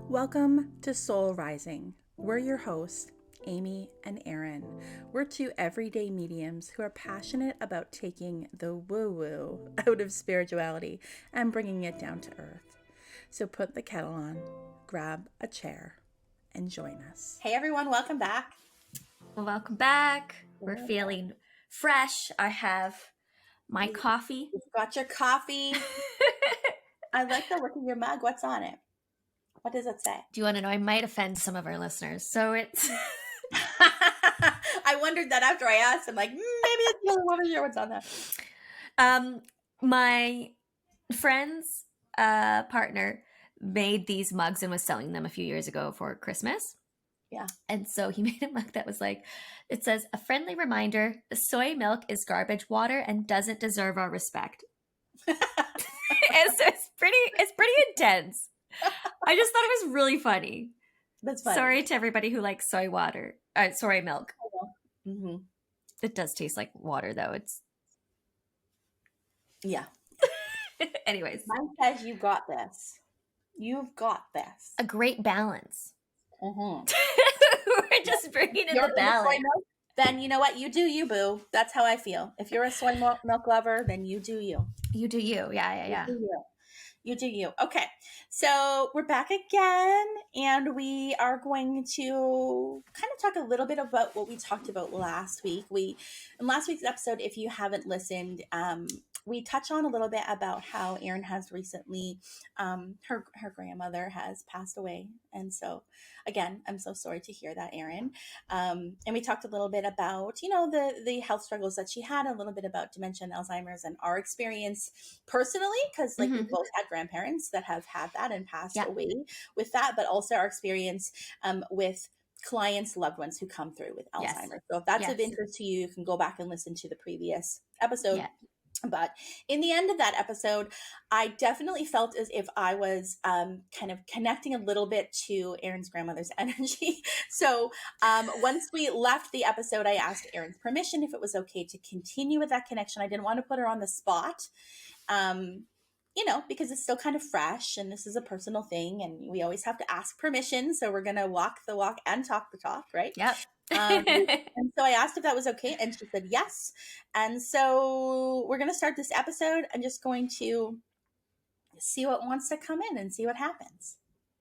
Welcome to Soul Rising. We're your hosts, Amy and Aaron. We're two everyday mediums who are passionate about taking the woo-woo out of spirituality and bringing it down to earth. So put the kettle on, grab a chair, and join us. Hey everyone, welcome back. Welcome back. We're feeling fresh. I have my coffee. You've got your coffee. I like the look of your mug. What's on it? What does it say? Do you want to know? I might offend some of our listeners. So it's... I wondered that after I asked. I'm like, maybe it's the other one to hear what's on that. My friend's partner made these mugs and was selling them a few years ago for Christmas. Yeah. And so he made a mug that was like, it says, a friendly reminder, the soy milk is garbage water and doesn't deserve our respect. And so it's pretty intense. I just thought it was really funny. That's funny. Sorry to everybody who likes soy milk. Mm-hmm. It does taste like water though. Yeah. Anyways. Mine says you got this. You've got this. A great balance. Mm-hmm. We're just bringing in the balance. Then you know what? You do you, boo. That's how I feel. If you're a soy milk lover, then you do you. You do you. Yeah. You do you. Okay. So we're back again, and we are going to kind of talk a little bit about what we talked about last week. In last week's episode, if you haven't listened, we touch on a little bit about how Erin has recently, her grandmother has passed away. And so again, I'm so sorry to hear that, Erin. And we talked a little bit about, the health struggles that she had, a little bit about dementia and Alzheimer's and our experience personally, because we both had grandparents that have had that and passed away with that, but also our experience with clients, loved ones who come through with Alzheimer's. So if that's of interest to you, you can go back and listen to the previous episode. Yeah. But in the end of that episode, I definitely felt as if I was kind of connecting a little bit to Erin's grandmother's energy. So once we left the episode, I asked Erin's permission if it was okay to continue with that connection. I didn't want to put her on the spot, because it's still kind of fresh and this is a personal thing and we always have to ask permission. So we're going to walk the walk and talk the talk, right? Yep. And so I asked if that was okay and she said yes. And so we're going to start this episode. I'm just going to see what wants to come in and see what happens.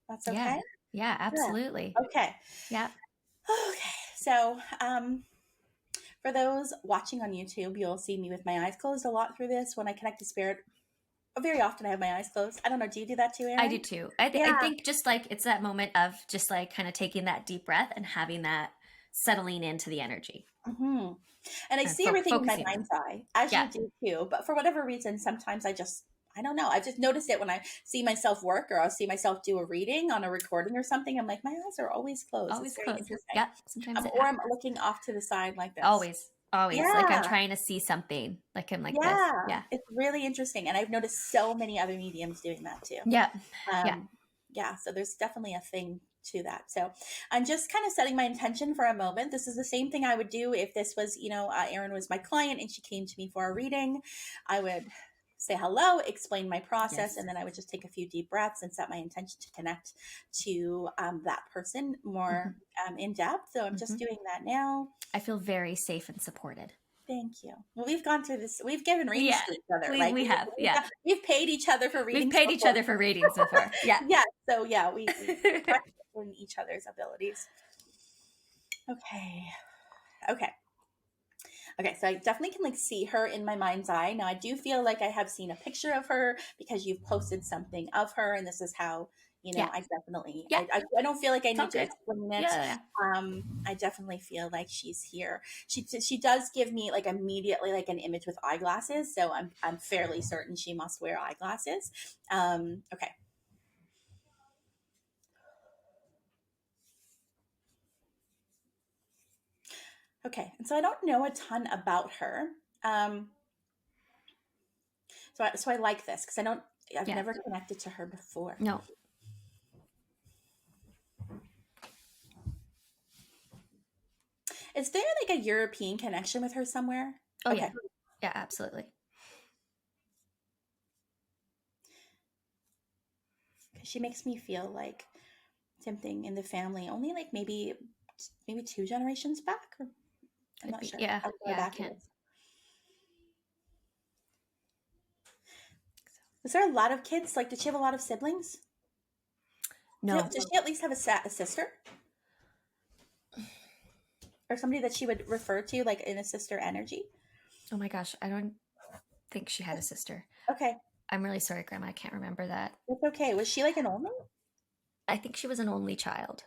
That's okay? Yeah, absolutely. Yeah. Okay. Yeah. Okay. So for those watching on YouTube, you'll see me with my eyes closed a lot through this. When I connect to spirit, very often I have my eyes closed. I don't know. Do you do that too, Erin? I do too. I think just like it's that moment of just like kind of taking that deep breath and having that settling into the energy. Mm-hmm. And I see everything in my mind's eye, as you do too. But for whatever reason, sometimes I don't know. I've just noticed it when I see myself work or I'll see myself do a reading on a recording or something. I'm like, my eyes are always closed. Always closed. Yeah. Sometimes or I'm looking off to the side like this. Always. Yeah. Like I'm trying to see something. Like I'm like this. Yeah. It's really interesting. And I've noticed so many other mediums doing that too. Yeah. Yeah. So there's definitely a thing to that. So I'm just kind of setting my intention for a moment. This is the same thing I would do if this was, Erin was my client and she came to me for a reading. I would say hello, explain my process, and then I would just take a few deep breaths and set my intention to connect to that person more in depth. So I'm just doing that now. I feel very safe and supported. Thank you. Well, we've gone through this. We've given readings to each other. We have. We've paid each other for readings. We've paid each other for readings before. Yeah. Yeah. So we in each other's abilities. Okay. So I definitely can see her in my mind's eye. Now I do feel like I have seen a picture of her because you've posted something of her, and this is how I definitely. I don't feel like I need to explain it. Yeah. I definitely feel like she's here. She does give me like immediately like an image with eyeglasses, so I'm fairly certain she must wear eyeglasses. Okay. Okay, and so I don't know a ton about her. So I like this because I've never connected to her before. No. Is there like a European connection with her somewhere? Oh, okay. Yeah, absolutely. She makes me feel like something in the family, only like maybe 2 generations back. Or, I'm Could not be. sure. Yeah. How far Yeah. I back it can't. is. Was there a lot of kids? Like, did she have a lot of siblings? No. Did she at least have a sister? Or somebody that she would refer to, like, in a sister energy? Oh my gosh. I don't think she had a sister. Okay. I'm really sorry, Grandma. I can't remember that. It's okay. Was she like an only? I think she was an only child.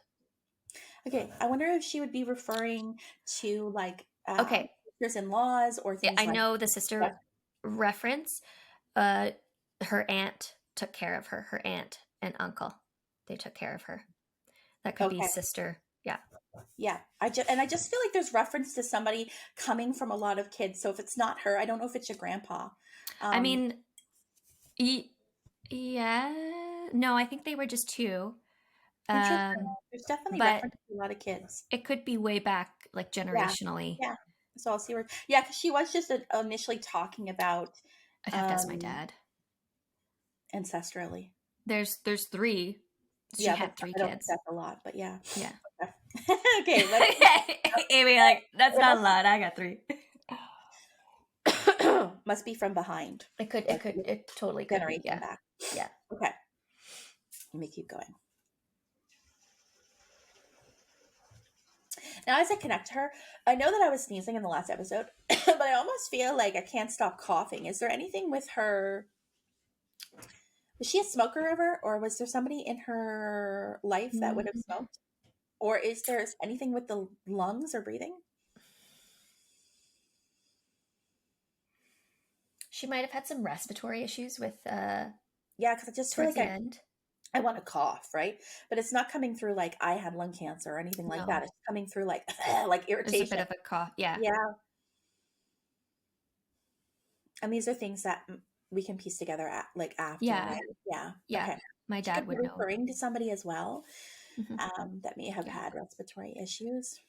Okay. I wonder if she would be referring to, like, Okay. sisters-in-laws or Yeah, things I like know the sister reference. Her aunt took care of her. Her aunt and uncle, they took care of her. That could be Okay. sister. Yeah. Yeah. I just feel like there's reference to somebody coming from a lot of kids. So if it's not her, I don't know if it's your grandpa. I mean, yeah. No, I think they were just two. Interesting. There's definitely But reference to a lot of kids. it could be way back, like Yeah. generationally. Yeah. So I'll see where. Yeah, because she was just initially talking about I'd have to ask my dad. ancestrally. There's three. She Yeah, had three I don't think kids. that's a lot, but yeah. Yeah. Okay. Amy, like, that's not a lot. I got three. Must be from behind. It totally could be. Generation Yeah. back. Yeah. Okay. Let me keep going. Now, as I connect to her, I know that I was sneezing in the last episode, but I almost feel like I can't stop coughing. Is there anything with her? Was she a smoker ever, or was there somebody in her life that would have smoked? Or is there anything with the lungs or breathing? She might have had some respiratory issues with Yeah, because I just feel towards like the end. I want to cough, right? But it's not coming through like I had lung cancer or anything like No. that. It's coming through like like There's irritation. a bit of a cough. Yeah. Yeah. And these are things that we can piece together after, Yeah. right? Yeah. Yeah. Okay. My She could dad be would know. referring to somebody as well Mhm. that may have Yeah. had respiratory issues.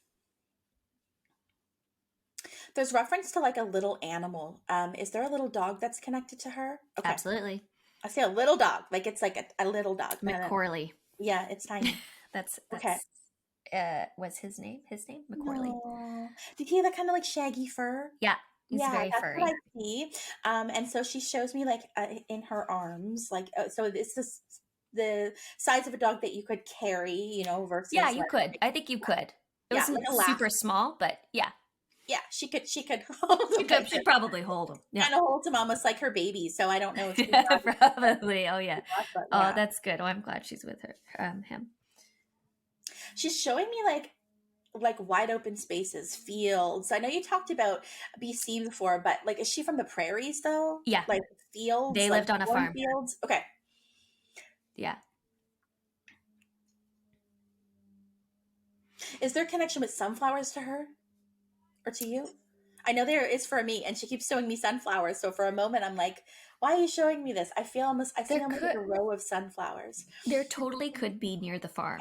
There's reference to like a little animal. Is there a little dog that's connected to her? Okay. Absolutely. I say a little dog, like it's like a little dog. McCorley. Yeah, it's tiny. That's Okay. Was his name? McCorley. No. Did he have that kind of like shaggy fur? Yeah. He's Yeah, very that's furry. what I see. And so she shows me like in her arms, like so this is the size of a dog that you could carry, you know, versus Yeah, you like, could. I think you could. It yeah, wasn't like a super laugh. small, but yeah. Yeah, she could hold him. She'd probably hold him. Yeah. Kind of holds him almost like her baby. So I don't know if she's Probably. Oh yeah. but Oh, yeah. that's good. Oh, I'm glad she's with him. She's showing me like wide open spaces, fields. I know you talked about BC before, but like is she from the prairies though? Yeah. Like fields? They lived on a farm. Fields? Okay. Yeah. Is there a connection with sunflowers to her? Or to you? I know there is for me, and she keeps showing me sunflowers. So for a moment, I'm like, "Why are you showing me this?" I see almost like a row of sunflowers. There totally could be near the farm.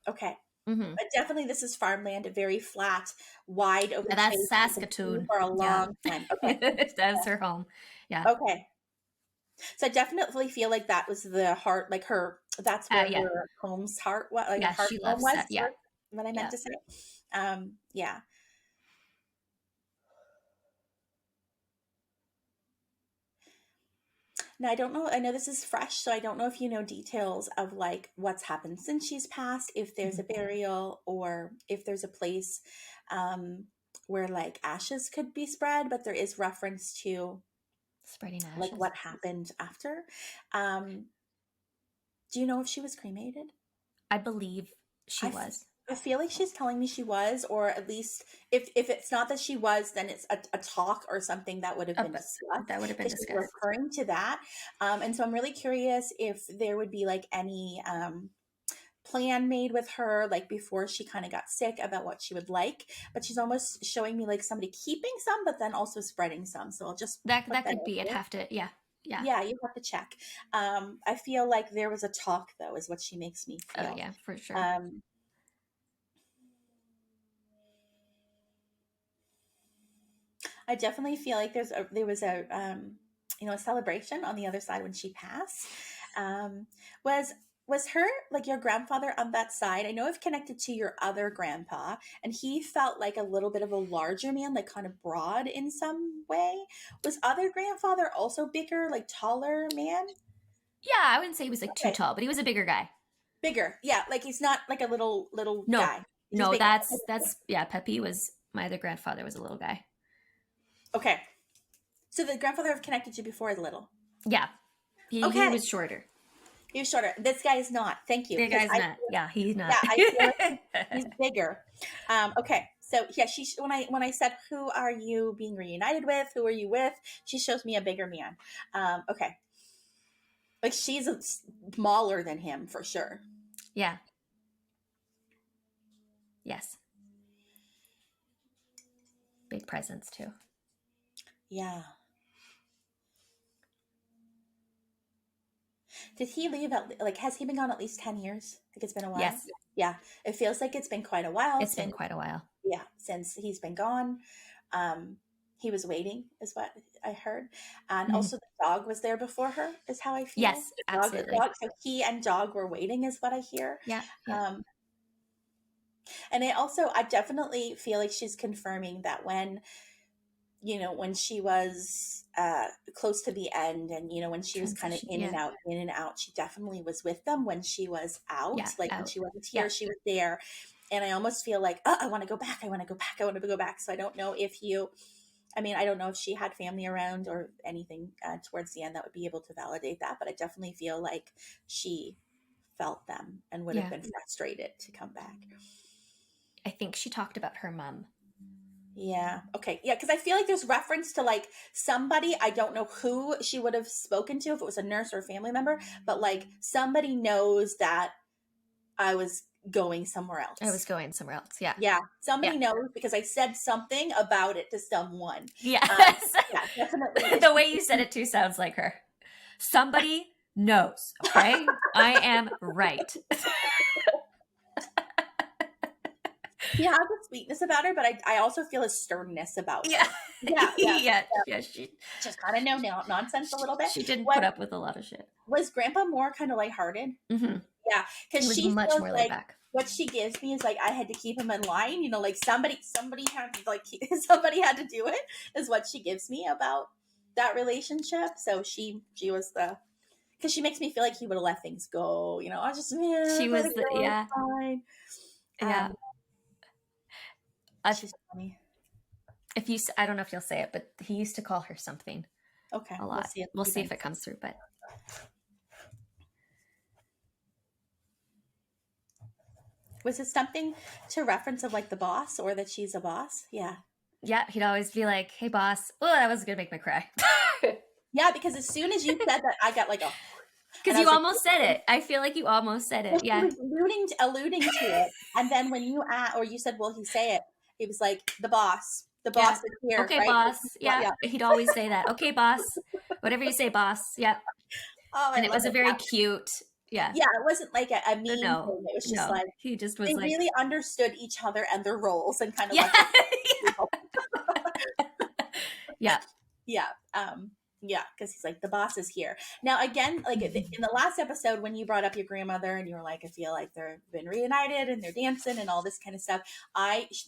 Okay. Mm-hmm. But definitely, this is farmland, a very flat, wide open. Yeah, that's Saskatoon for a long time. Okay, that's her home. Yeah. Okay. So I definitely feel like that was the heart, like her. That's where her home's heart, like yeah, her heart she loves was. that. Yeah. What I meant to say. Yeah. Now, I don't know. I know this is fresh, so I don't know if you know details of like what's happened since she's passed, if there's a burial or if there's a place where like ashes could be spread, but there is reference to spreading ashes. Like what happened after. Do you know if she was cremated? I believe she was. I feel like she's telling me she was, or at least if it's not that she was, then it's a talk or something that would have been discussed. That would have been discussed. She's referring to that. And so I'm really curious if there would be like any plan made with her, like before she kind of got sick about what she would like. But she's almost showing me like somebody keeping some, but then also spreading some. So I'll just that could be. I'd have to, yeah. Yeah, you have to check. I feel like there was a talk, though, is what she makes me feel. Oh, yeah, for sure. I definitely feel like there was a celebration on the other side when she passed. was her, like your grandfather on that side? I know I've connected to your other grandpa, and he felt like a little bit of a larger man, like kind of broad in some way. Was other grandfather also bigger, like taller man? Yeah, I wouldn't say he was like too Okay, tall, but he was a bigger guy. bigger. Yeah, like he's not like a little No, guy. He's no, bigger. that's yeah. Pepe was my other grandfather was a little guy. Okay, so the grandfather I've connected to before is little. Yeah, he Okay, was shorter. he was shorter. This guy is not. Thank you, The because guy's not. Yeah, he's yeah, not. I feel like he's bigger. Okay, so yeah, she when I said, "Who are you being reunited with? Who are you with?" She shows me a bigger man. Okay, like she's smaller than him for sure. Yeah. Yes. Big presence too. Yeah. Did he leave at like? Has he been gone at least 10 years? Like it's been a while. Yes, Yeah, it feels like it's been quite a while it's been since. quite a while. Yeah, since he's been gone. Um, he was waiting, is what I heard, and Mhm. also the dog was there before her. Is how I feel. Yes, The absolutely. dog. So he and dog were waiting, is what I hear. Yeah, yeah. Um, and I definitely feel like she's confirming that when when she was close to the end, and when she was kind of Transition. Yeah, in and out, she definitely was with them when she was out. yeah. Like when Out. she wasn't Yeah, here, she was there. And I almost feel like, oh, I want to go back. I want to go back. I want to go back. So I don't know if I don't know if she had family around or anything towards the end that would be able to validate that. But I definitely feel like she felt them and would have yeah. been frustrated to come back. I think she talked about her mom. Yeah. Okay. Yeah. Because I feel like there's reference to like somebody, I don't know who she would have spoken to, if it was a nurse or a family member, but like somebody knows that I was going somewhere else. I was going somewhere else. Yeah. Yeah. Somebody Yeah. knows because I said something about it to someone. Yeah. Yeah, definitely. The way you said it too sounds like her. Somebody knows. Okay. I am right. She has a sweetness about her, but I also feel a sternness about Yeah. her. Yeah. Yeah. She Just kind of nonsense a little bit. didn't put up with a lot of shit. Was Grandpa more kind of lighthearted? Mm-hmm. Yeah, He because was she much feels more laid like back. what she gives me is like I had to keep him in line. Like somebody had to somebody had to do it. Is what she gives me about that relationship. So she was because she makes me feel like he would have let things go. I was just She was the yeah. fine. Yeah. She's funny. If you, I don't know if you'll say it, but he used to call her something Okay, a lot. We'll see if it comes through. But was it something to reference of like the boss or that she's a boss? Yeah. Yeah, he'd always be like, "Hey, boss." Oh, that was gonna make me cry. Yeah, because as soon as you said that, I got like a. Because you almost said it. I feel like you almost said it. Well, Yeah. he was alluding to it, and then when you or you said, "Will he say it?" It was like the boss. The boss is here. Okay, right? boss. Yeah. He'd always say that. Okay, boss. Whatever you say, boss. Yeah. Oh, And it was a very cute. Yeah. Yeah, it wasn't like a mean No, thing. It was just like he just was they like really understood each other and their roles and kind of yeah. yeah. Yeah. Yeah, because he's like, the boss is here. Now, again, like in the last episode, when you brought up your grandmother and you were like, I feel like they've been reunited and they're dancing and all this kind of stuff,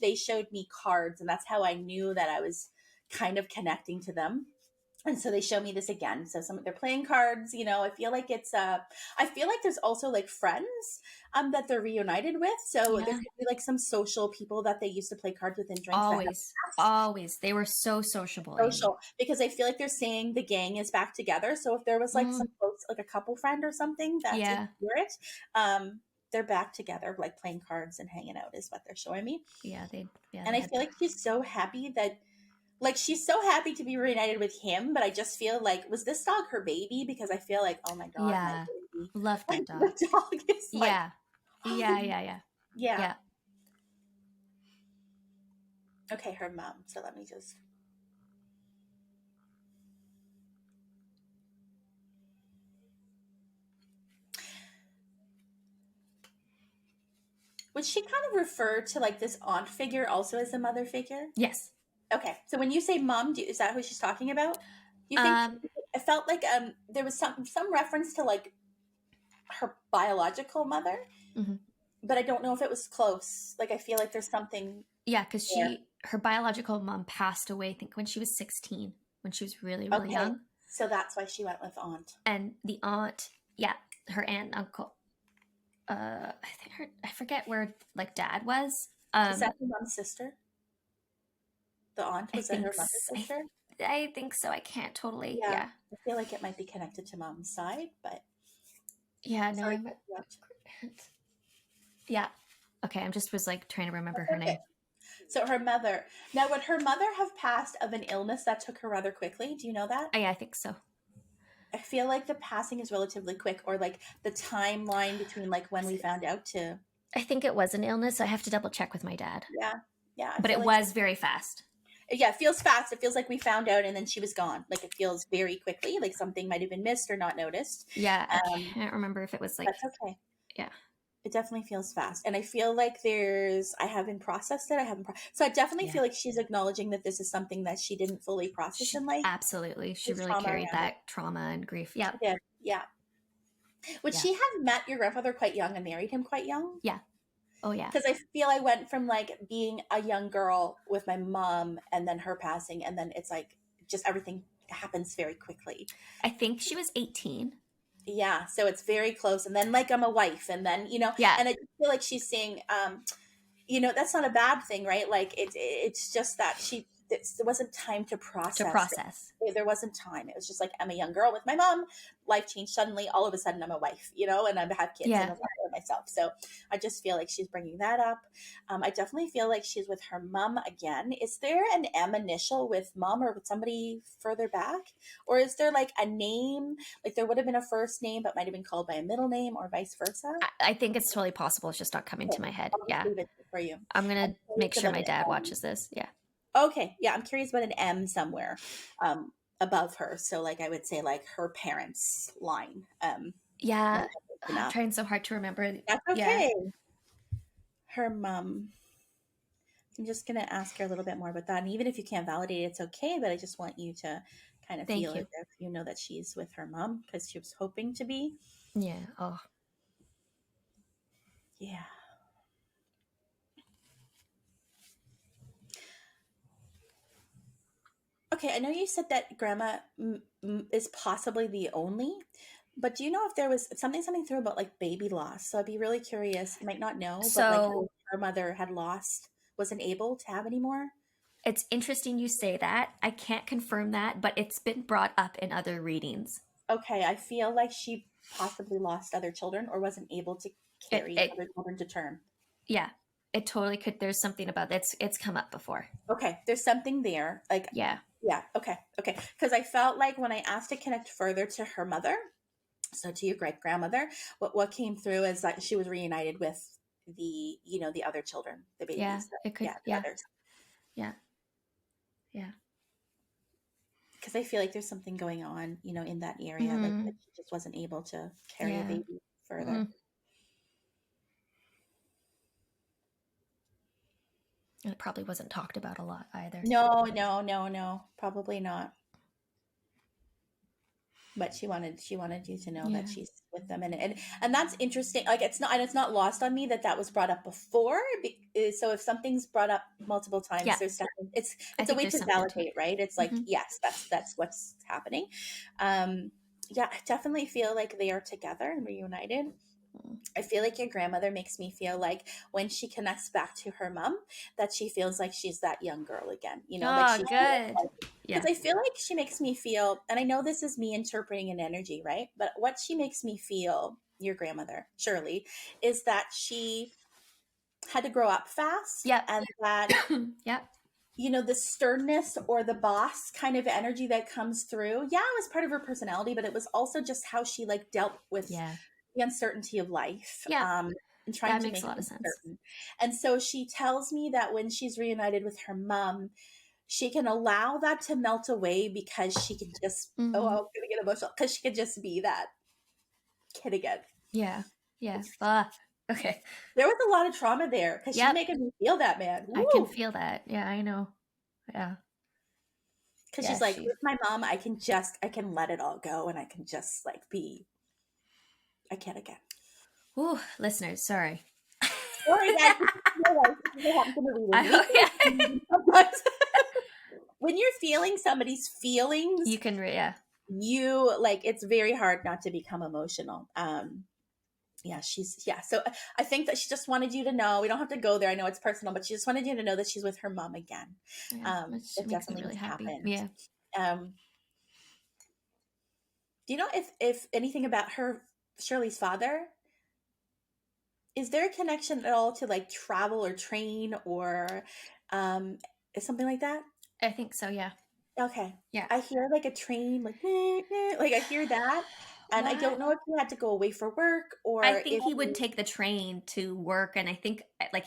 they showed me cards, and that's how I knew that I was kind of connecting to them. And so they show me this again. So they're playing cards, I feel like I feel like there's also like friends that they're reunited with. So there could be like some social people that they used to play cards with and drink. Always. They were so sociable. Because I feel like they're saying the gang is back together. So if there was like some folks, like a couple friend or something that's in spirit, they're back together, like playing cards and hanging out is what they're showing me. Yeah. And I feel like she's so happy that she's so happy to be reunited with him, but I just feel like, was this dog her baby? Because I feel like, oh my God, yeah, my baby. Love that dog. The dog is like, yeah. Okay, her mom. So let me just. Would she kind of refer to like this aunt figure also as a mother figure? Yes. Okay, so when you say mom, is that who she's talking about? You think it felt like there was some reference to like her biological mother, Mm-hmm. but I don't know if it was close. Like, I feel like there's something Yeah, because there. her biological mom passed away, I think, when she was 16, when she was really, really Okay, young. so that's why she went with aunt. And the aunt, yeah, her aunt and uncle, I forget where like dad was. Is that her mom's sister? The aunt, I was it think her mother's sister? I think so. I can't totally. Yeah, Yeah, I feel like it might be connected to mom's side, but yeah. No, sorry I'm. to interrupt. Yeah. Okay, I'm just was like trying to remember her That's name. okay. So her mother. Now, would her mother have passed of an illness that took her rather quickly? Do you know that? Yeah, I think so. I feel like the passing is relatively quick, or like the timeline between like when we found out to. I think it was an illness. I have to double check with my dad, Yeah, yeah. I but feel it like was very fast. yeah, it feels fast. It feels like we found out and then she was gone. Like it feels very quickly. Like something might have been missed or not noticed. Yeah, I can't remember if it was like. That's okay. Yeah. It definitely feels fast, and I feel like I haven't processed it. So I definitely feel like she's acknowledging that this is something that she didn't fully process in life. Absolutely. She There's really trauma carried around it. that trauma and grief. Yeah. She did. Yeah. Would Yeah. she have met your grandfather quite young and married him quite young? Yeah. Oh, yeah. Because I feel I went from like being a young girl with my mom and then her passing, and then it's like just everything happens very quickly. I think she was 18. Yeah, so it's very close. And then like I'm a wife, and then Yeah. and I feel like she's saying, that's not a bad thing, right? Like it's just that there wasn't time to process. There wasn't time. It was just like I'm a young girl with my mom. Life changed suddenly. All of a sudden, I'm a wife, and I have kids and a mother myself. So I just feel like she's bringing that up. I definitely feel like she's with her mom again. Is there an M initial with mom or with somebody further back, or is there like a name? Like there would have been a first name, but might have been called by a middle name, or vice versa. I think it's totally possible. It's just not coming to my head. I'll just Yeah. leave it for you. I'm going to make sure about my an dad M. watches this. Yeah. Okay, yeah, I'm curious about an M somewhere above her. So, like, I would say, like, her parents' line. Yeah. I'm Enough. trying so hard to remember. That's Yeah. okay. Her mom. I'm just going to ask her a little bit more about that. And even if you can't validate it, it's okay. But I just want you to kind of Thank feel you. as if you know that she's with her mom because she was hoping to be. Yeah. Oh. Yeah. Okay, I know you said that grandma is possibly the only, but do you know if there was something through about like baby loss? So I'd be really curious. You might not know, but like So her mother had lost, wasn't able to have any more. it's interesting you say that. I can't confirm that, but it's been brought up in other readings. Okay, I feel like she possibly lost other children or wasn't able to carry other children to term. Yeah, it totally could. There's something about that. It's come up before. Okay, there's something there. Like, Yeah. yeah, okay. Because I felt like when I asked to connect further to her mother, so to your great grandmother, what came through is that she was reunited with the other children, the babies. Yeah, it could. Yeah. Others. Yeah. Yeah. Because I feel like there's something going on, in that area, like that she just wasn't able to carry a baby further. And it probably wasn't talked about a lot either. No, probably not. But she wanted you to know that she's with them, and that's interesting. Like it's not lost on me that was brought up before. So if something's brought up multiple times, there's something. It's a way to validate, right? It's like yes, that's what's happening. I definitely feel like they are together and reunited. I feel like your grandmother makes me feel like when she connects back to her mom, that she feels like she's that young girl again. Like good. Because I feel like she makes me feel, and I know this is me interpreting an energy, right? But what she makes me feel, your grandmother, Shirley, is that she had to grow up fast. Yeah. And that, the sternness or the boss kind of energy that comes through. Yeah, it was part of her personality, but it was also just how she like dealt with the uncertainty of life. Yeah. And trying that to makes make a lot of sense. certain. And so she tells me that when she's reunited with her mom, she can allow that to melt away because she can just, I'm going to get emotional, because she could just be that kid again. Yeah. Yeah. Okay. There was a lot of trauma there because she's making me feel that, man. Woo! I can feel that. Yeah, I know. Yeah. Because she's like, with my mom, I can let it all go and I can just like be I can't again. Ooh, listeners, sorry. Sorry, guys. This happens in the reading. Yeah. Sometimes. When you're feeling somebody's feelings, You can, yeah. you like, it's very hard not to become emotional. Yeah, so I think that she just wanted you to know, we don't have to go there, I know it's personal, but she just wanted you to know that she's with her mom again. Yeah, which It makes me definitely really happy. happened. Yeah. Do you know if anything about Shirley's father? Is there a connection at all to like travel or train or something like that? I think so, yeah. Okay. Yeah. I hear like a train, like, like I hear that. And I don't know if he had to go away for work or I think if he would take the train to work, and I think like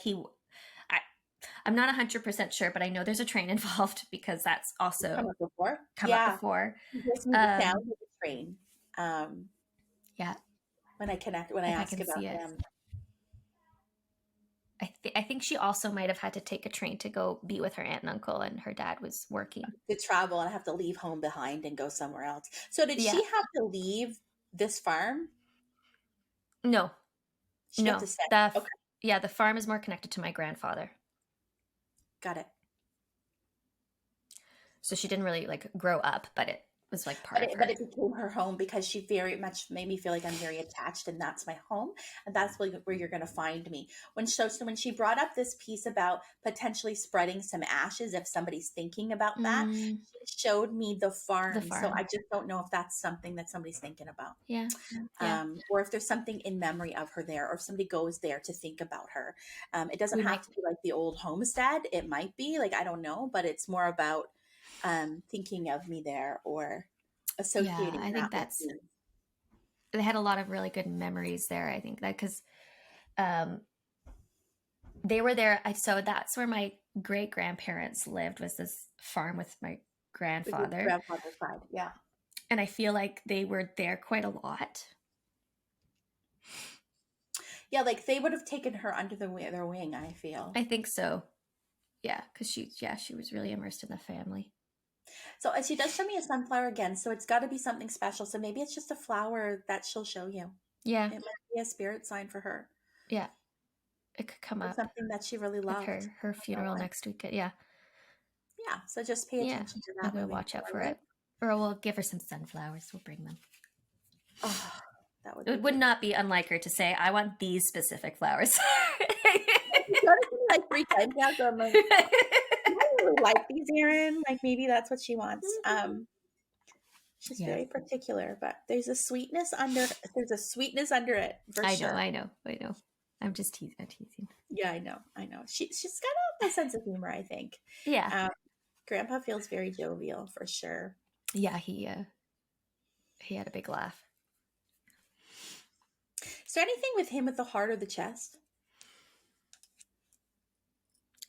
I'm not 100% sure, but I know there's a train involved because that's also come up before. come up before. He gives me the sound of the train. Yeah. When I If I ask can about see it. him. I think she also might have had to take a train to go be with her aunt and uncle, and her dad was working. To travel and have to leave home behind and go somewhere else. So did Yeah. she have to leave this farm? No. She No. got to stay. Okay. Yeah, the farm is more connected to my grandfather. Got it. So she didn't really like grow up, but it was like part of her. But it became her home because she very much made me feel like I'm very attached and that's my home. And that's where you're going to find me. So when she brought up this piece about potentially spreading some ashes, if somebody's thinking about that, she showed me the farm. So I just don't know if that's something that somebody's thinking about. Yeah. Or if there's something in memory of her there, or if somebody goes there to think about her. It doesn't have to be like the old homestead. It might be like, I don't know, but it's more about thinking of me there or associating. Yeah, I think that's, they had a lot of really good memories there. I think that because they were there. So that's where my great grandparents lived, was this farm with my grandfather. Grandfather's side, yeah. And I feel like they were there quite a lot. Yeah, like they would have taken her under their wing, I feel. I think so. Yeah, because she was really immersed in the family. So she does show me a sunflower again, so it's got to be something special. So maybe it's just a flower that she'll show you. Yeah. It might be a spirit sign for her. Yeah. It could come up. Something that she really loved. Her funeral next week. Yeah. Yeah, so just pay attention to that. I'm going to watch out for it. Or we'll give her some sunflowers. We'll bring them. Oh, that would. It would not be unlike her to say, "I want these specific flowers." Like 3 times now, so I'm like, I really like these, Erin. Like maybe that's what she wants. She's very particular, but there's a sweetness under it for sure. I know. I'm just teasing. Yeah, I know. She's got a sense of humor, I think. Yeah. Grandpa feels very jovial for sure. Yeah, he had a big laugh. Is there anything with him with the heart or the chest?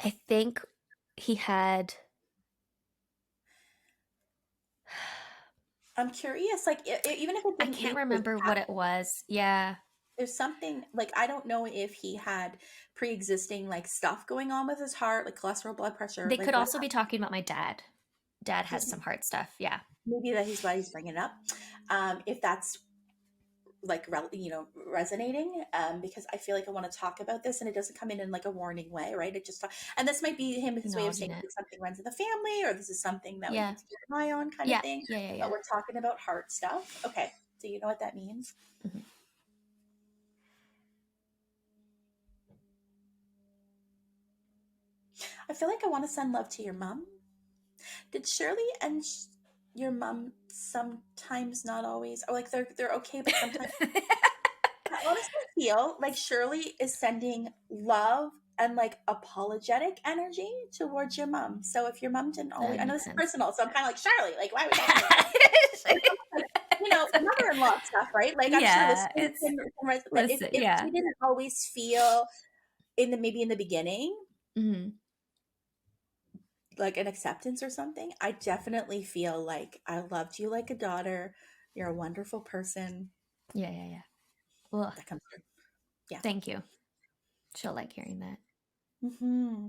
I think he had. I'm curious, like even if it I can't remember what it was. Yeah. There's something like, I don't know if he had pre-existing like stuff going on with his heart, like cholesterol, blood pressure. They could also be talking about my dad. Dad has some heart stuff. Yeah. Maybe that he's why he's bringing it up. If that's like, resonating, because I feel like I want to talk about this and it doesn't come in like a warning way, right? It just, and this might be his way of saying something runs in the family, or this is something that we need to keep an eye on kind of thing. Yeah. But we're talking about heart stuff. Okay. Do you know what that means? Mm-hmm. I feel like I want to send love to your mom. Did Shirley and your mom sometimes, not always, or like they're okay, but sometimes I honestly feel like Shirley is sending love and like apologetic energy towards your mom. So if your mom didn't always, I know this is personal, so I'm kind of like, Shirley, like, why would mother-in-law stuff, right? Like, I'm sure this if she didn't always feel maybe in the beginning, like an acceptance or something, I definitely feel like I loved you like a daughter. You're a wonderful person. Yeah. Well, that comes through. Yeah. Thank you. She'll like hearing that. Mm-hmm.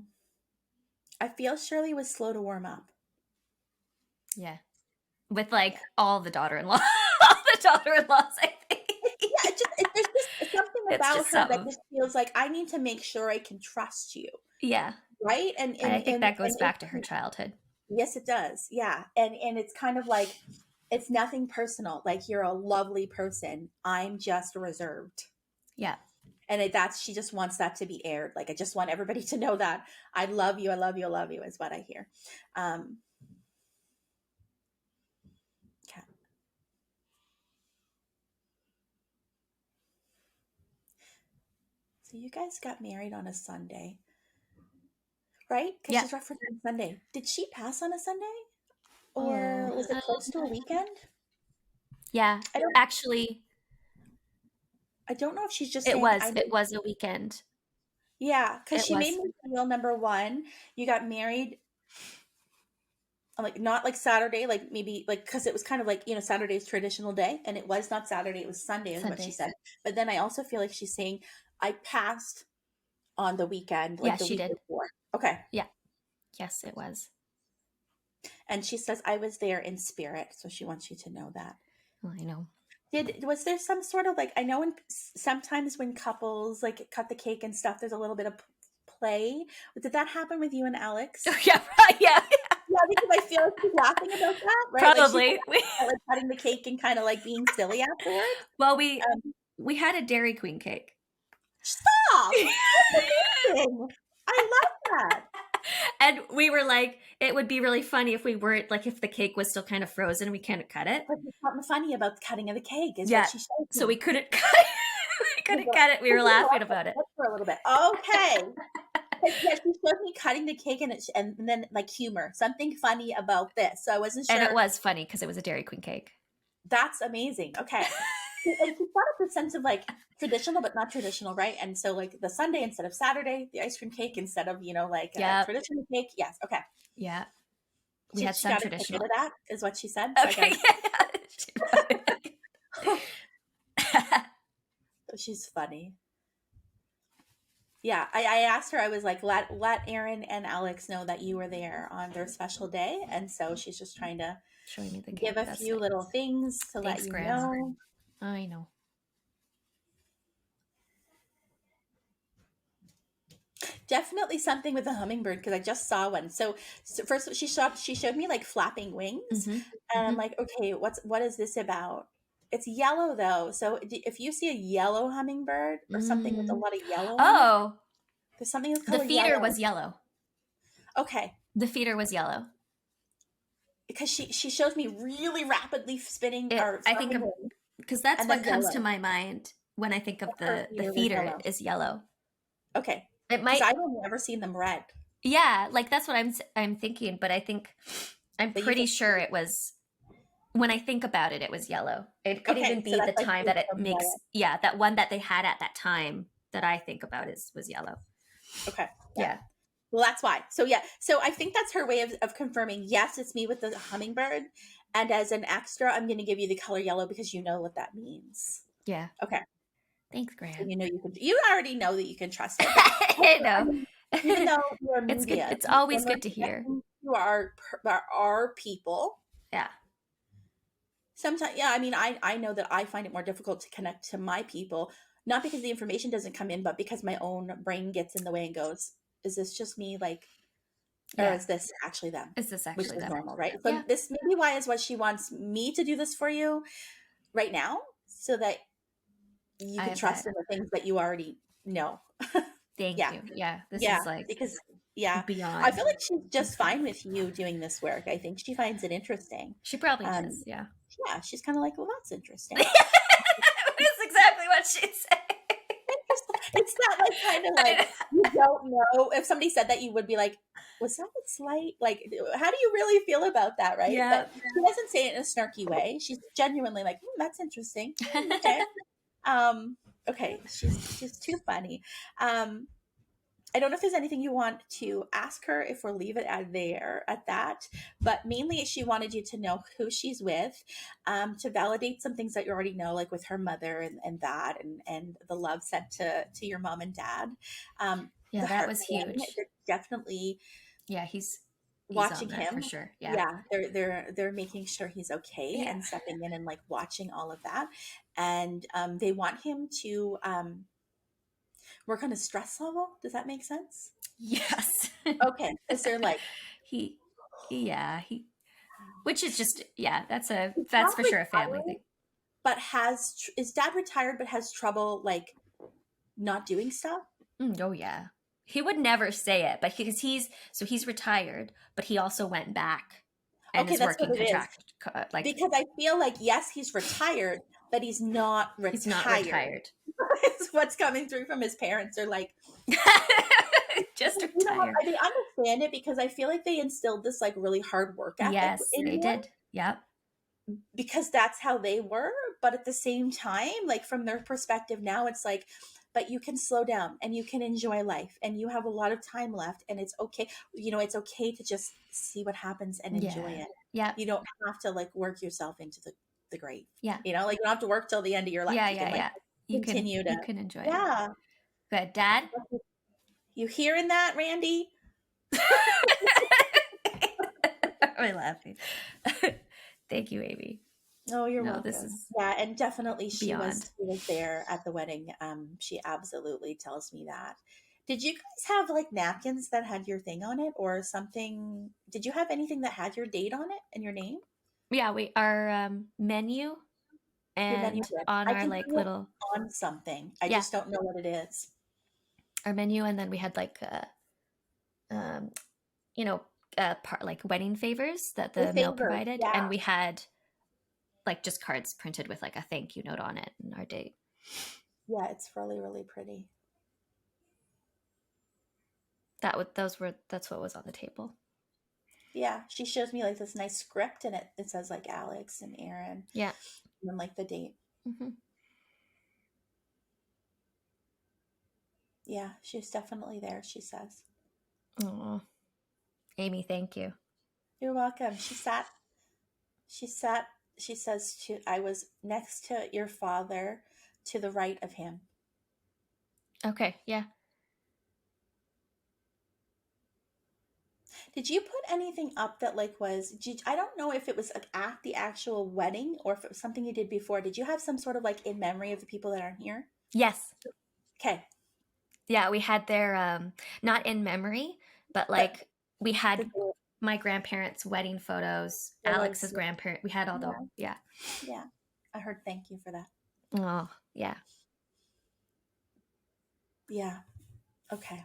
I feel Shirley was slow to warm up. Yeah. With like all the daughter-in-laws, I think. Yeah, there's It's about just her that something. just feels like I need to make sure I can trust you, Yeah. right? And And I think that goes back to her it's, childhood. yes, it does. Yeah, and it's kind of like it's nothing personal. Like you're a lovely person. I'm just reserved. Yeah. And that's she just wants that to be aired. Like I just want everybody to know that I love you, I love you, I love you is what I hear. Okay. So you guys got married on a Sunday, right? Because Yeah. she's referencing Sunday. Did she pass on a Sunday, or Oh, was it close to a weekend? yeah. I don't. Actually, I don't know if she's just it saying was. I. It was a weekend. Yeah, because It she made was me feel number one. You got married like not like Saturday, like maybe like because it was kind of like Saturday's traditional day, and it was not Saturday, it was Sunday, is what she Sunday. said. But then I also feel like she's saying I passed on the weekend, Yeah, like the she week did. before. Okay, Yeah. Yes, it was. and she says I was there in spirit, so she wants you to know that. Well, I know. Was there some sort of like I know sometimes when couples like cut the cake and stuff, there's a little bit of play. Did that happen with you and Alex? Oh, yeah. Yeah. Yeah, because I feel like she's laughing about that, right? Like she's Probably. like cutting the cake and kind of like being silly afterwards. Well, Um, we had a Dairy Queen cake. Stop! That's amazing. I love that. And we were like, it would be really funny if we weren't like, if the cake was still kind of frozen and we can't cut it. But there's something funny about the cutting of the cake is Yeah. what she showed me. So we couldn't cut it. We couldn't cut it. We were laughing about it. For a little bit. Okay. Yeah, she showed me cutting the cake and then like humor, something funny about this. So I wasn't sure. And it was funny because it was a Dairy Queen cake. That's amazing. Okay. And she brought up the sense of like traditional but not traditional, right? And so like the Sunday instead of Saturday, the ice cream cake instead of like traditional cake. Yes. Okay. Yeah. We had She some got traditional. Of that is what she said. Okay. She's funny. Yeah, I asked her. I was like, let Aaron and Alex know that you were there on their special day, and so she's just trying to showing me the cake. give a few little things to let you know. I know. Definitely something with a hummingbird because I just saw one. So first she showed me like flapping wings, and I'm like, okay, what is this about? It's yellow though, so if you see a yellow hummingbird or something with a lot of yellow, there's something that's the feeder was yellow. Okay, the feeder was yellow because she shows me really rapidly spinning. I think because that's what comes to my mind when I think of the feeder is yellow. Okay. It might. I've never seen them red. Yeah, like that's what I'm thinking, but I'm pretty sure it was. When I think about it, it was yellow. It could even be the time that it makes. Yeah, that one that they had at that time that I think about was yellow. Okay. Yeah. Well, that's why. So yeah. So I think that's her way of confirming. Yes, it's me with the hummingbird, and as an extra, I'm going to give you the color yellow because you know what that means. Yeah. Okay. Thanks, Graham. So you already know that you can trust it. I know. Even though you're media, it's good. It's always good to hear. You are people. Yeah. Sometimes, yeah. I mean, I know that I find it more difficult to connect to my people, not because the information doesn't come in, but because my own brain gets in the way and goes, "Is this just me? Like, or is this actually them? Is this actually which is them? normal, right?" So this maybe why is what she wants me to do this for you right now, so that you can trust in the things that you already know. Thank you. Yeah. This is like because beyond. I feel like she's just fine with you doing this work. I think she finds it interesting. She probably does. Yeah. Yeah. She's kind of like, well, that's interesting. That's exactly what she said. It's not like kind of like you don't know. If somebody said that, you would be like, was that a slight? Like, how do you really feel about that, right? Yeah. But she doesn't say it in a snarky way. She's genuinely like, that's interesting. Okay. Okay. She's too funny. I don't know if there's anything you want to ask her, if we'll leave it at that, but mainly she wanted you to know who she's with, to validate some things that you already know, like with her mother and that, and the love sent to your mom and dad. Yeah, that was huge. Definitely. Yeah, he's watching him for sure. Yeah. They're making sure he's okay and stepping in and like watching all of that. And they want him to work on his stress level. Does that make sense? Yes. Okay, because they're like, he, he, which is just, that's is that's dad for sure a family retired, thing. but is dad retired but has trouble like not doing stuff? Oh yeah. He would never say it, but because he's retired, but he also went back and Okay, is that's what working it is. like Because I feel like, yes, he's retired, but he's not he's not retired. retired. Is what's coming through from his parents. They're like, Just you know what? retired. They understand it because I feel like they instilled this like really hard work ethic Yes, in they him did. Yep. because that's how they were. But at the same time, like from their perspective now, it's like, but you can slow down and you can enjoy life and you have a lot of time left and it's okay. You know, it's okay to just see what happens and enjoy it. Yep. You don't have to like work yourself into the grave. Yeah. You know, like you don't have to work till the end of your life. Yeah. You can like continue to, You can enjoy it. yeah. Good, Dad. You hearing that, Randy? I'm laughing. Thank you, Amy. Oh, you're welcome. This is yeah, and definitely beyond. she was there at the wedding. She absolutely tells me that. Did you guys have like napkins that had your thing on it or something? Did you have anything that had your date on it and your name? Yeah, our menu Your menu. and on I our can like see it little on something. I yeah, just don't know what it is. our menu, and then we had like um you know like wedding favors that The the mail favors, provided, yeah. and we had like just cards printed with like a thank you note on it and our date. Yeah, it's really, really pretty. That's what was on the table. Yeah, she shows me like this nice script and it says like Alex and Aaron. Yeah. And then like the date. Mm-hmm. Yeah, she's definitely there, she says. Oh, Amy, thank you. You're welcome. She says I was next to your father to the right of him. Okay, yeah. Did you put anything up that like I don't know if it was at the actual wedding or if it was something you did before. Did you have some sort of like in memory of the people that aren't here? Yes. Okay. Yeah, we had their not in memory, but like we had my grandparents' wedding photos, Alex's grandparent. We had all the yeah. I heard thank you for that. Oh, yeah. Yeah. Okay.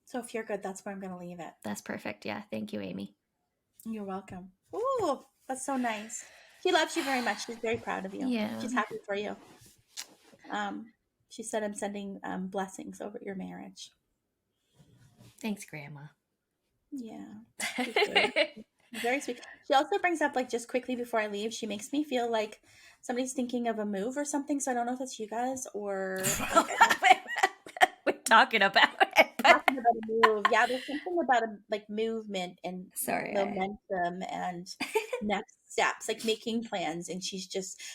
So if you're good, that's where I'm going to leave it. That's perfect. Yeah. Thank you, Amy. You're welcome. Ooh, that's so nice. She loves you very much. She's very proud of you. Yeah. She's happy for you. She said I'm sending blessings over your marriage. Thanks, Grandma. Yeah. Very sweet. She also brings up, like, just quickly before I leave, she makes me feel like somebody's thinking of a move or something. So I don't know if that's you guys or we're talking about it. Talking about a move. Yeah, there's something about like movement and momentum and next steps, like making plans. And she's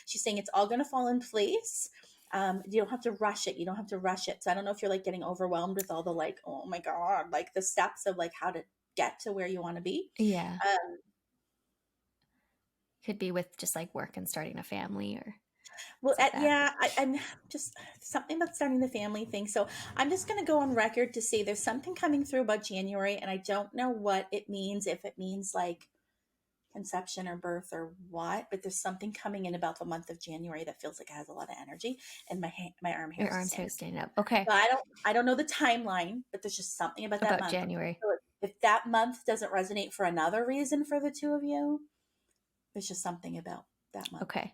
saying it's all gonna fall in place. You don't have to rush it. You don't have to rush it. So I don't know if you're like getting overwhelmed with all the like, oh my God, like the steps of like how to get to where you want to be. Yeah. Could be with just like work and starting a family or I'm just something about starting the family thing. So I'm just going to go on record to say there's something coming through about January, and I don't know what it means, if it means like conception or birth or what, but there's something coming in about the month of January that feels like it has a lot of energy, and my arm hair. Your arms hair standing up. Okay. So I don't know the timeline, but there's just something about that month. January. So if that month doesn't resonate for another reason for the two of you, there's just something about that month. Okay.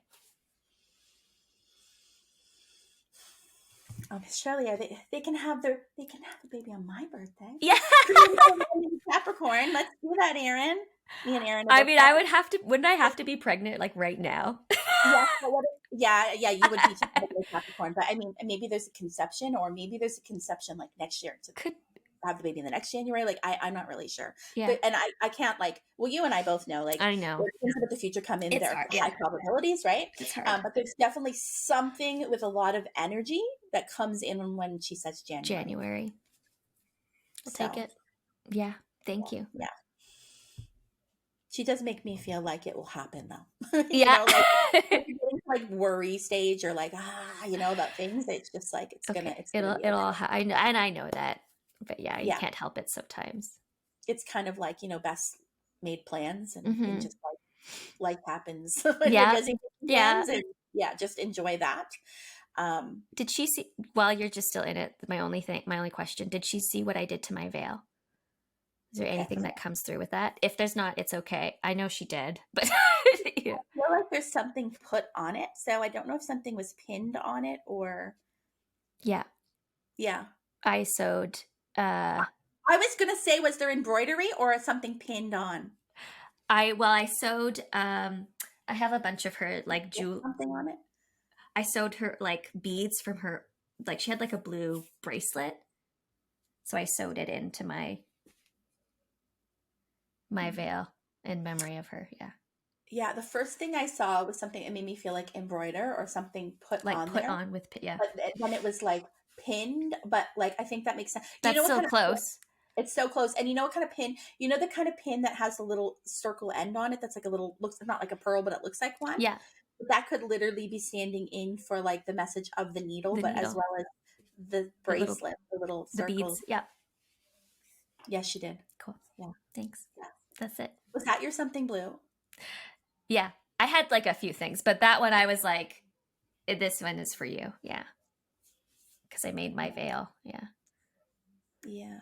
Shirley, they can have the baby on my birthday. Yeah. Capricorn. Let's do that, Aaron. Me and Aaron. I mean, wouldn't I have to be pregnant like right now? Yeah, you would be Capricorn. But I mean, maybe there's a conception, or maybe there's a conception like next year to have the baby in the next January. Like I'm not really sure. Yeah. But, and I can't like. Well, you and I both know. Like I know things about the future come in. It's There are hard, high probabilities, right? It's hard. But there's definitely something with a lot of energy that comes in when she says January. We'll take it. Yeah. Thank you. Yeah. She does make me feel like it will happen though. Yeah. Like if you're getting to, like worry stage or like about things. It's just like it's Okay. gonna be okay. I know that, but yeah, you Yeah, can't help it sometimes. it's kind of like best made plans, and Mm-hmm. just like life happens when we're Yeah. busy making Yeah. plans, and yeah, just enjoy that. Um, Did she see, while you're just still in it, my only question, did she see what I did to my veil? Is there okay. anything that comes through with that? If there's not, it's okay. I know she did, but yeah. I feel like there's something put on it, so I don't know if something was pinned on it or Yeah. yeah. I sewed, I was gonna say, was there embroidery or something pinned on? I sewed, I have a bunch of her like Something on it. I sewed her like beads from her, like she had like a blue bracelet. So I sewed it into my veil in memory of her. Yeah. Yeah, the first thing I saw was something that made me feel like embroider or something put Like on put there, on with, yeah. but then it was like pinned. But like I think that makes sense. Do you know That's what so kind of? close. It's so close, and you know what kind of pin? You know the kind of pin that has a little circle end on it. That's like a little looks not like a pearl, but it looks like one. Yeah. That could literally be standing in for like the message of the needle, The but as needle, well as the bracelet, the little the circle. beads. Yeah. Yes, she did. Cool. Yeah. Thanks. Yeah. That's it. Was that your something blue? Yeah. I had like a few things, but that one I was like, this one is for you. Yeah. Because I made my veil. Yeah. Yeah.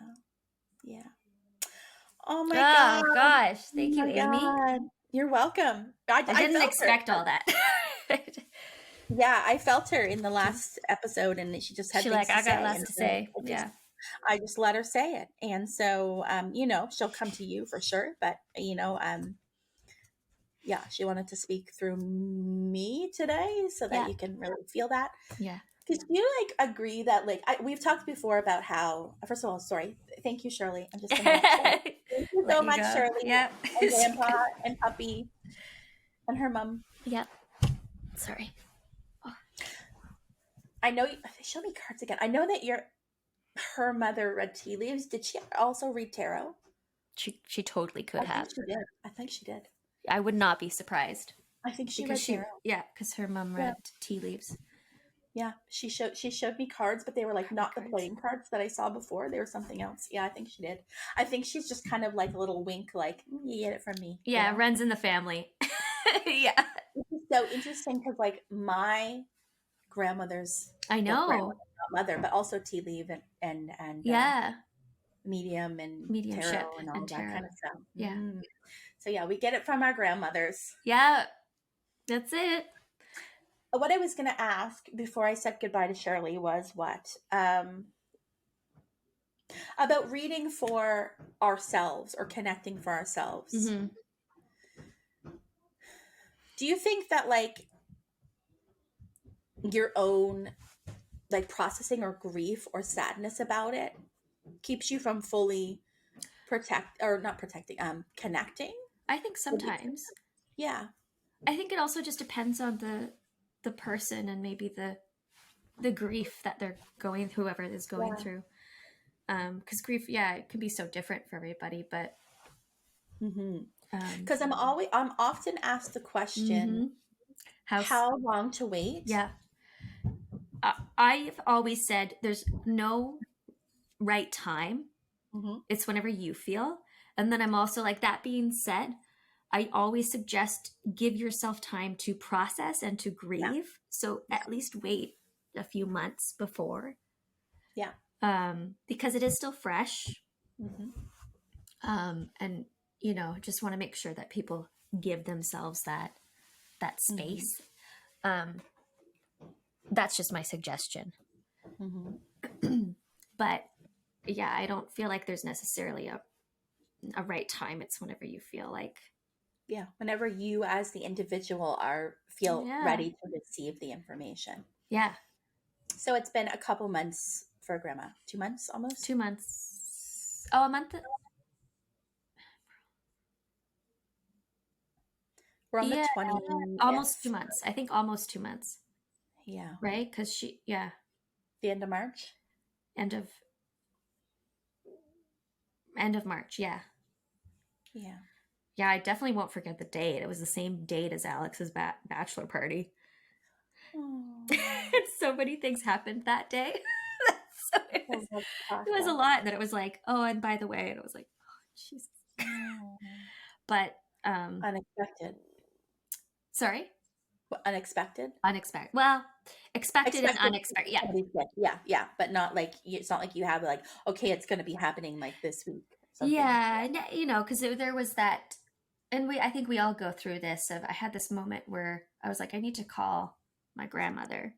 Yeah. Oh my Oh God. gosh. Oh Thank you, my Amy. God. You're welcome. I I didn't felt her. expect all that. Yeah, I felt her in the last episode, and she just had She things like, to I got say. lots And to so say. Yeah. I just let her say it. And so, she'll come to you for sure. But, yeah, she wanted to speak through me today so that Yeah. you can really feel that. Yeah. Because you like agree that like we've talked before about how first of all, sorry, thank you, Shirley. I'm just gonna let Shirley. Thank you Let so you much, go. Shirley, Yep. and Grandpa and Puppy and her mom. Yep. Sorry. I know. Show me cards again. I know that her mother read tea leaves. Did she also read tarot? She totally could I have. think she did. I think she did. I would not be surprised. I think she Because read tarot. because her mom read tea leaves. Yeah, she showed me cards, but they were like not the Cards. playing cards that I saw before. They were something else. Yeah, I think she did. I think she's just kind of like a little wink, like you get it from me. Yeah, you know? runs in the family. Yeah. It's so interesting because like my grandmother's, I well, grandmother, know. not mother, but also tea leaf and Yeah. medium and Mediumship tarot and all and that tarot. kind of stuff. Yeah. So yeah, we get it from our grandmothers. Yeah. That's it. What I was going to ask before I said goodbye to Shirley was what about reading for ourselves or connecting for ourselves. Mm-hmm. Do you think that like your own like processing or grief or sadness about it keeps you from fully connecting? I think sometimes. Yeah. I think it also just depends on the person and maybe the grief that they're going, whoever is going through. Because grief, it can be so different for everybody, but because I'm often asked the question, how long to wait? Yeah. I've always said there's no right time. It's whenever you feel. And then I'm also like, that being said, I always suggest give yourself time to process and to grieve. Yeah. So at least wait a few months before. Yeah. Because it is still fresh. And, just want to make sure that people give themselves that space. That's just my suggestion. But yeah, I don't feel like there's necessarily a right time. It's whenever you feel like. Yeah, whenever you as the individual feel ready to receive the information. Yeah. So it's been a couple months for Grandma. 2 months almost? 2 months. Oh, a month? We're on the 20th. Almost 2 months. I think almost 2 months. Yeah. Right? Because the end of March? End of March, yeah. Yeah. Yeah, I definitely won't forget the date. It was the same date as Alex's bachelor party. Oh, And so many things happened that day. So it was, that's it was a awful. lot. And then it was like, oh, and by the way, and it was like, oh, Jesus. Oh, But unexpected. sorry, What, unexpected? unexpected. Well, expected and Expected. unexpected. Yeah, Somebody's dead. Yeah, yeah, but not like it's not like you have like, okay, it's going to be happening like this week or something. yeah, and, you know, because there was that, and I think we all go through this. Of I had this moment where I was like, I need to call my grandmother,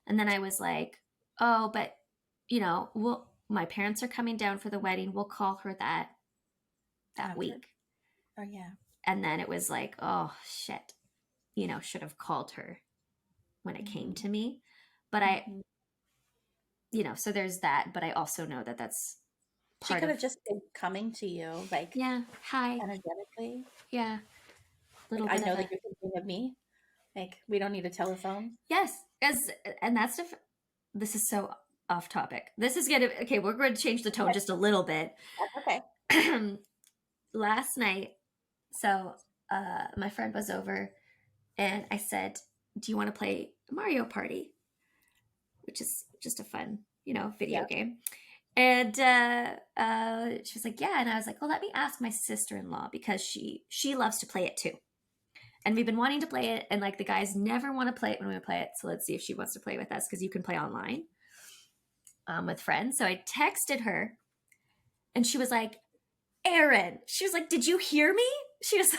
and then I was like, oh, but you know, my parents are coming down for the wedding. We'll call her that After. week. Oh yeah. And then it was like, oh shit, you know, should have called her when it came to me. But Mhm. you know, so there's that. But I also know that that's She part could of, have just been coming to you, like yeah, hi, energetically. yeah, Like, little I bit of know a, that you're thinking of me. Like, we don't need a telephone. yes, and that's this is so off topic. This is gonna, okay, we're going to change the tone just a little bit. That's okay. Last night, so my friend was over and I said, do you want to play Mario Party? Which is just a fun, you know, video Yeah. game. And she was like, yeah. And I was like, well, let me ask my sister-in-law because she loves to play it too. And we've been wanting to play it, and like the guys never want to play it when we play it. So let's see if she wants to play with us because you can play online with friends. So I texted her, and she was like, Erin. She was like, did you hear me? She was.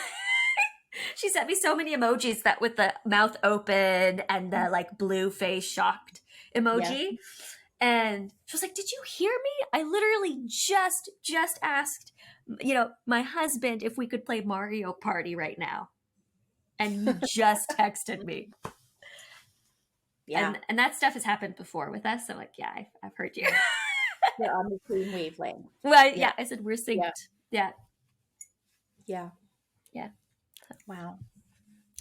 She sent me so many emojis that with the mouth open and the like blue face shocked emoji. Yeah. And she was like, did you hear me? I literally just asked, you know, my husband if we could play Mario Party right now. And you just texted me. Yeah. And that stuff has happened before with us. So like, yeah, I've heard you. You're on the same wavelength. Well, yeah, I said we're synced. Yeah. Yeah. Yeah. Wow.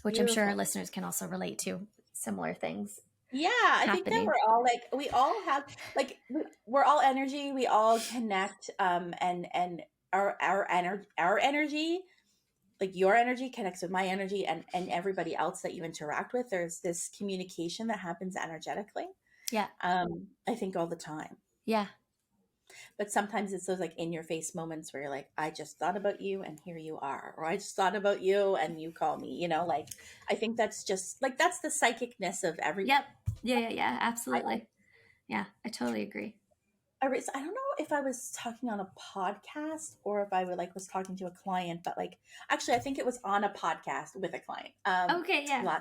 Which Beautiful. I'm sure our listeners can also relate to similar things. Yeah, I think that happening. we're all like, we all have like, we're all energy. We all connect, and our energy, like your energy connects with my energy and everybody else that you interact with. There's this communication that happens energetically. Yeah. I think all the time. Yeah. But sometimes it's those like in your face moments where you're like, I just thought about you and here you are. Or I just thought about you and you call me, you know, like, I think that's just like, that's the psychicness of every. Yep. Yeah. Absolutely. Yeah. I totally agree. I don't know if I was talking on a podcast or if I was talking to a client, but like, actually, I think it was on a podcast with a client. Okay. Yeah.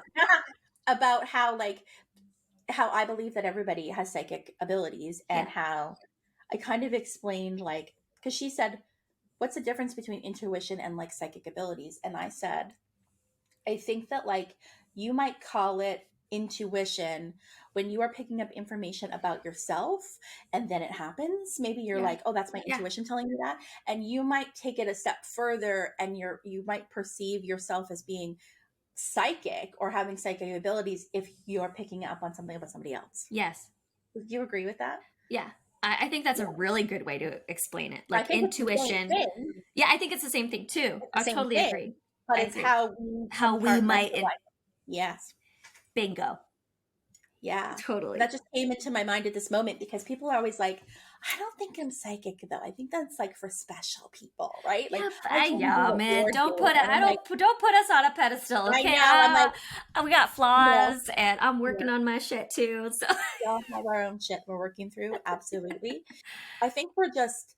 About how I believe that everybody has psychic abilities and how I kind of explained like, because she said, what's the difference between intuition and like psychic abilities? And I said, I think that like you might call it intuition when you are picking up information about yourself and then it happens. Maybe you're like, oh, that's my intuition telling me that. And you might take it a step further and you might perceive yourself as being psychic or having psychic abilities if you're picking up on something about somebody else. Yes. Do you agree with that? Yeah. I think that's a really good way to explain it. Like intuition. Yeah, I think it's the same thing too. I totally agree. But it's how we might. Yes. Bingo. Yeah. Totally. That just came into my mind at this moment because people are always like, I don't think I'm psychic though. I think that's like for special people, right? Like, yeah, man. Don't put us on a pedestal, okay? I'm like, we got flaws, and I'm working on my shit too. So we all have our own shit we're working through. Absolutely. I think we're just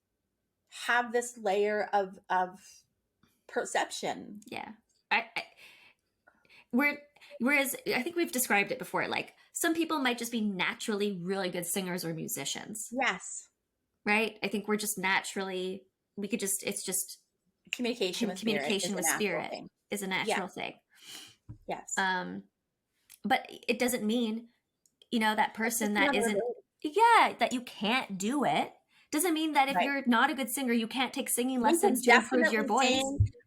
have this layer of perception. Yeah. Whereas I think we've described it before, like some people might just be naturally really good singers or musicians. Yes. Right? I think we're just naturally, it's just communication with spirit is a natural thing. Yes. But it doesn't mean, you know, that person that isn't, that you can't do it. Doesn't mean that if you're not a good singer, you can't take singing lessons to improve your voice.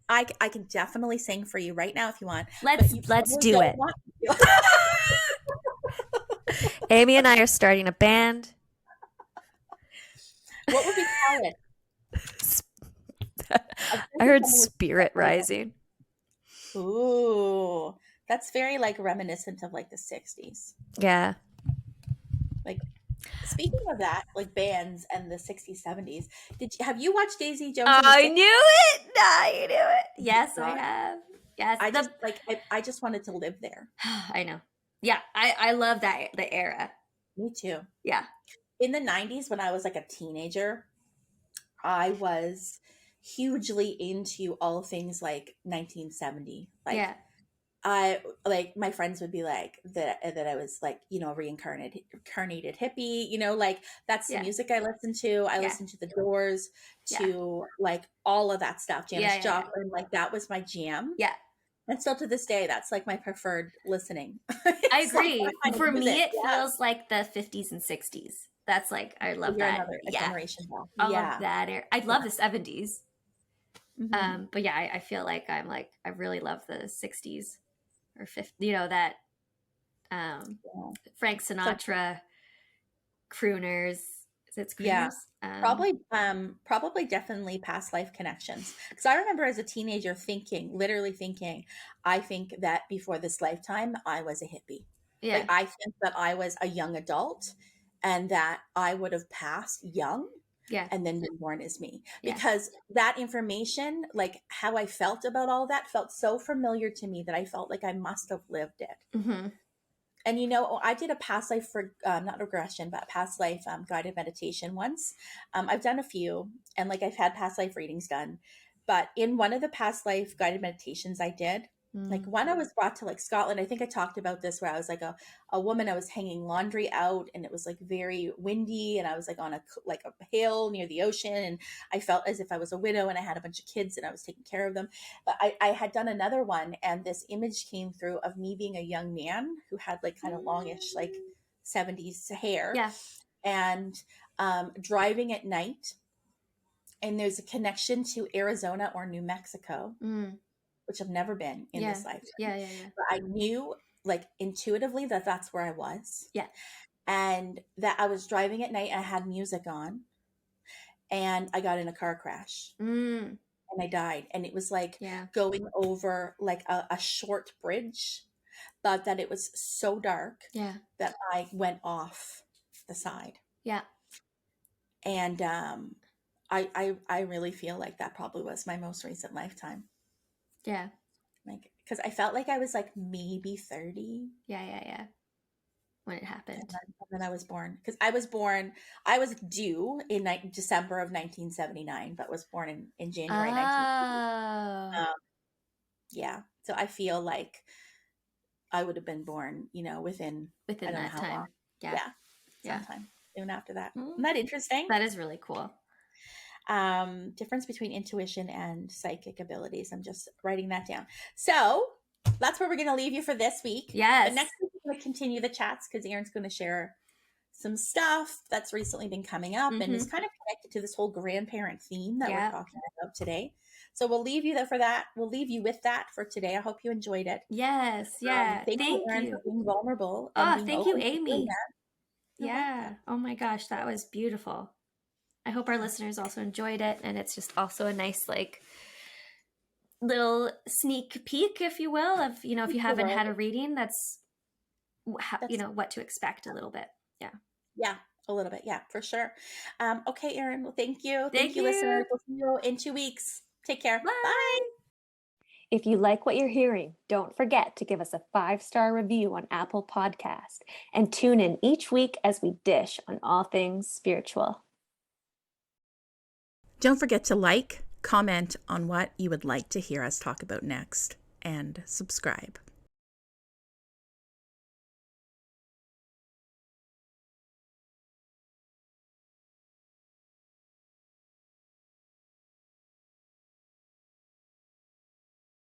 I can definitely sing for you right now if you want. Let's do it. Amy and I are starting a band. What would we call it? I heard Something with- spirit rising. Ooh, that's very like reminiscent of like the 60s. Yeah. Like, speaking of that, like bands and the 60s, 70s, have you watched Daisy Jones and the I Six? knew it. I knew it. Yes, I God. have. Yes. I just wanted to live there. I know. Yeah, I love that the era. Me too. Yeah. In the 90s, when I was like a teenager, I was hugely into all things like 1970. Like, Yeah. I like my friends would be like that I was like, you know, reincarnated hippie, you know, like that's the Yeah. music I listened to. I Yeah. listened to the Doors, Yeah. to like all of that stuff. Janis Yeah. Joplin, like that was my jam. Yeah. And still to this day, that's like my preferred listening. I It's like agree. my kind of For me, music. it feels like the 50s and 60s. That's like, I love You're that. another a Yeah. generation back. I love Yeah. that era. I love the 70s. Mhm. But yeah, I feel like I really love the 60s or 50, you know, that Yeah. Frank So Sinatra crooners. It's yeah. crooners. Probably definitely past life connections. Because I remember as a teenager literally thinking, I think that before this lifetime, I was a hippie. Yeah. Like I think that I was a young adult and that I would have passed young Yeah. and then been born as me. Yeah. Because that information, like how I felt about all that, felt so familiar to me that I felt like I must have lived it. Mm-hmm. And you know, I did a past life for not regression, but past life guided meditation once. I've done a few, and like I've had past life readings done. But in one of the past life guided meditations I did, like one I was brought to like Scotland. I think I talked about this where I was like a woman. I was hanging laundry out, and it was like very windy, and I was like on a hill near the ocean, and I felt as if I was a widow, and I had a bunch of kids, and I was taking care of them. But I had done another one, and this image came through of me being a young man who had like kind of longish, like 70s hair, Yeah. and driving at night. And there's a connection to Arizona or New Mexico, which I've never been in this lifetime. Yeah. But I knew like intuitively that that's where I was. Yeah. And that I was driving at night and I had music on and I got in a car crash and I died. And it was like going over like a short bridge, but that it was so dark that I went off the side. Yeah. And I really feel like that probably was my most recent lifetime. Yeah. Like, because I felt like I was like maybe 30. Yeah. When it happened. And then I was born. Because I was due in December of 1979, but was born in January 1980. Yeah. So I feel like I would have been born, you know, within I don't know that how time. long. Yeah. Sometime soon after that. Isn't that interesting? That is really cool. Difference between intuition and psychic abilities. I'm just writing that down. So that's where we're going to leave you for this week. Yes. But next week we're going to continue the chats because Erin's going to share some stuff that's recently been coming up and is kind of connected to this whole grandparent theme that we're talking about today. So we'll leave you there for that. We'll leave you with that for today. I hope you enjoyed it. Yes. Yeah. Thank you, Erin, for being vulnerable. And thank you, Amy. Welcome. Oh my gosh, that was beautiful. I hope our listeners also enjoyed it, and it's just also a nice like little sneak peek, if you will, of if you haven't had a reading, that's what to expect a little bit. Yeah, a little bit. Yeah, for sure. Okay, Erin. Well, thank you. Thank you, listeners. We'll see you in 2 weeks. Take care. Bye. If you like what you're hearing, don't forget to give us a 5-star review on Apple Podcast and tune in each week as we dish on all things spiritual. Don't forget to like, comment on what you would like to hear us talk about next, and subscribe.